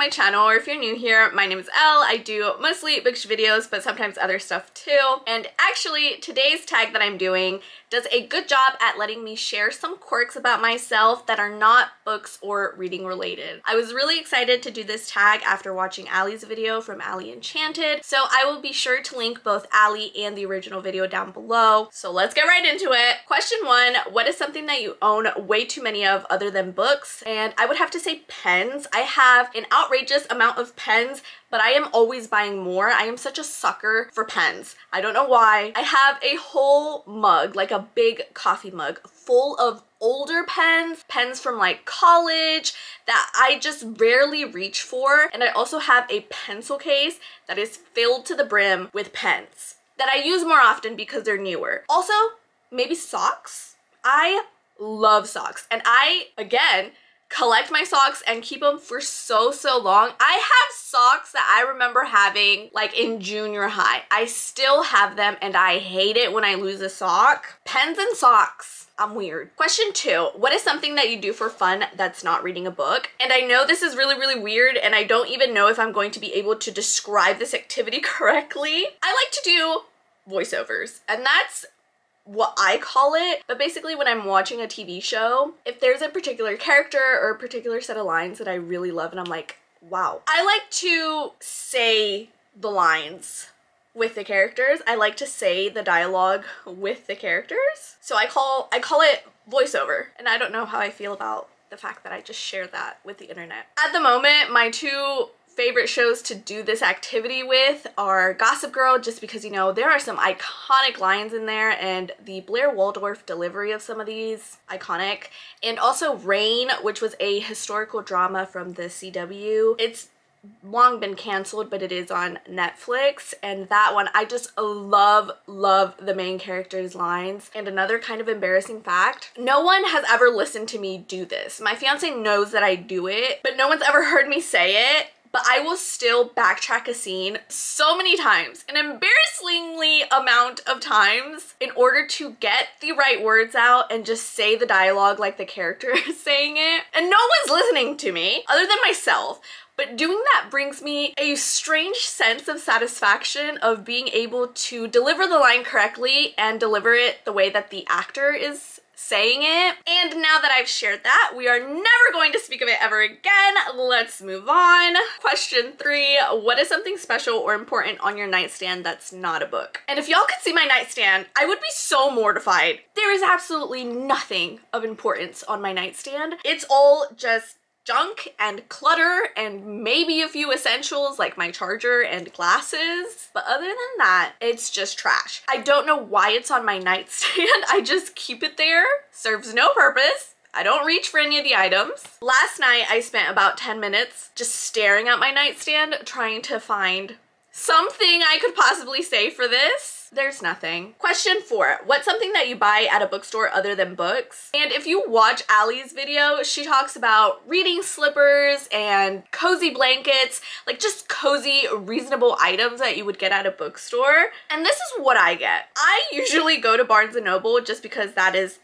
my channel, or if you're new here, my name is Elle. I do mostly bookish videos, but sometimes other stuff too. And actually, today's tag that I'm doing does a good job at letting me share some quirks about myself that are not books or reading related. I was really excited to do this tag after watching Allie's video from Allie Enchanted, so I will be sure to link both Allie and the original video down below. So let's get right into it. Question 1, what is something that you own way too many of other than books? And I would have to say pens. I have an outrageous amount of pens, but I am always buying more. I am such a sucker for pens. I don't know why. I have a whole mug, like a big coffee mug, full of older pens, pens from like college that I just rarely reach for. And I also have a pencil case that is filled to the brim with pens that I use more often because they're newer. Also, maybe socks. I love socks. And I, again, collect my socks and keep them for so long. I have socks that I remember having like in junior high. I still have them and I hate it when I lose a sock. Pens and socks. I'm weird. Question 2, what is something that you do for fun that's not reading a book? And I know this is really weird and I don't even know if I'm going to be able to describe this activity correctly. I like to do voiceovers, and that's what I call it. But basically when I'm watching a TV show, if there's a particular character or a particular set of lines that I really love and I'm like, wow. I like to say the lines with the characters. I like to say the dialogue with the characters. So I call it voiceover. And I don't know how I feel about the fact that I just shared that with the internet. At the moment, my two favorite shows to do this activity with are Gossip Girl, just because, you know, there are some iconic lines in there, and the Blair Waldorf delivery of some of these, iconic. And also Rain, which was a historical drama from the CW. It's long been canceled, but it is on Netflix, and that one I just love the main character's lines. And another kind of embarrassing fact, no one has ever listened to me do this. My fiance knows that I do it, but no one's ever heard me say it. But I will still backtrack a scene so many times, an embarrassingly amount of times, in order to get the right words out and just say the dialogue like the character is saying it. And no one's listening to me other than myself. But doing that brings me a strange sense of satisfaction of being able to deliver the line correctly and deliver it the way that the actor is saying it. And now that I've shared that, we are never going to speak of it ever again. Let's move on. Question 3, what is something special or important on your nightstand that's not a book? And if y'all could see my nightstand, I would be so mortified. There is absolutely nothing of importance on my nightstand. It's all just junk and clutter and maybe a few essentials like my charger and glasses. But other than that, it's just trash. I don't know why it's on my nightstand. I just keep it there. Serves no purpose. I don't reach for any of the items. Last night, I spent about 10 minutes just staring at my nightstand trying to find something I could possibly say for this. There's nothing. Question 4, what's something that you buy at a bookstore other than books? And if you watch Allie's video, she talks about reading slippers and cozy blankets, like just cozy, reasonable items that you would get at a bookstore. And this is what I get. I usually go to Barnes & Noble just because that's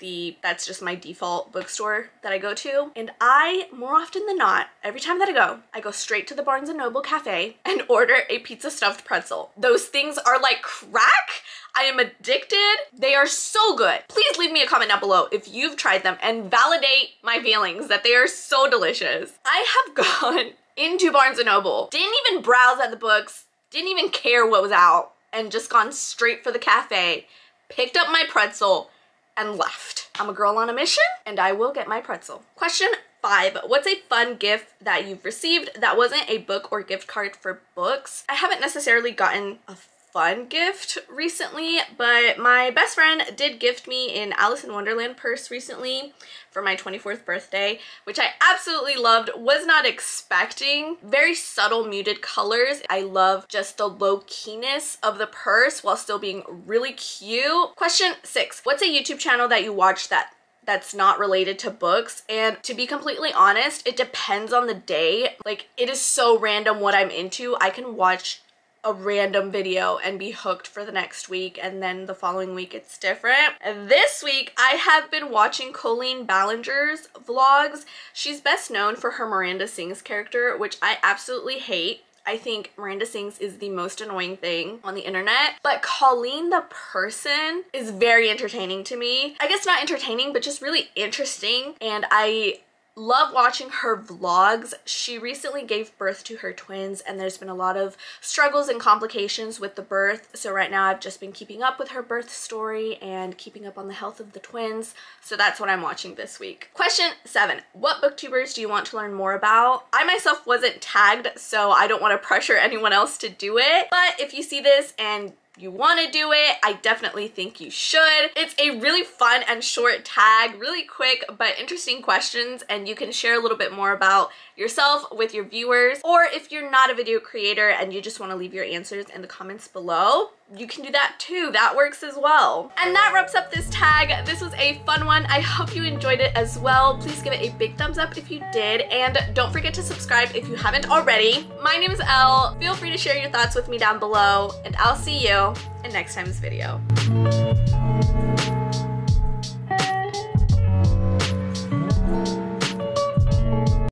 just my default bookstore that I go to. And I, more often than not, every time that I go straight to the Barnes & Noble cafe and order a pizza stuffed pretzel. Those things are like crack. I am addicted. They are so good. Please leave me a comment down below if you've tried them and validate my feelings that they are so delicious. I have gone into Barnes & Noble, didn't even browse at the books, didn't even care what was out, and just gone straight for the cafe, picked up my pretzel, and left. I'm a girl on a mission, and I will get my pretzel. Question 5, what's a fun gift that you've received that wasn't a book or gift card for books? I haven't necessarily gotten a fun gift recently, but my best friend did gift me an Alice in Wonderland purse recently for my 24th birthday, which I absolutely loved. Was not expecting. Very subtle muted colors. I love just the low keyness of the purse while still being really cute. Question 6, what's a YouTube channel that you watch that's not related to books? And to be completely honest, it depends on the day. Like, it is so random what I'm into. I can watch a random video and be hooked for the next week, and then the following week it's different. This week I have been watching Colleen Ballinger's vlogs. She's best known for her Miranda Sings character, which I absolutely hate. I think Miranda Sings is the most annoying thing on the internet, but Colleen the person is very entertaining to me. I guess not entertaining, but just really interesting, and I love watching her vlogs. She recently gave birth to her twins, and there's been a lot of struggles and complications with the birth, so right now I've just been keeping up with her birth story and keeping up on the health of the twins, so that's what I'm watching this week. Question 7. What booktubers do you want to learn more about? I myself wasn't tagged, so I don't want to pressure anyone else to do it, but if you see this and you want to do it, I definitely think you should. It's a really fun and short tag, really quick but interesting questions, and you can share a little bit more about yourself with your viewers. Or if you're not a video creator and you just want to leave your answers in the comments below, you can do that too. That works as well. And that wraps up this tag. This was a fun one. I hope you enjoyed it as well. Please give it a big thumbs up if you did, and don't forget to subscribe if you haven't already. My name is Elle. Feel free to share your thoughts with me down below, and I'll see you in next time's video.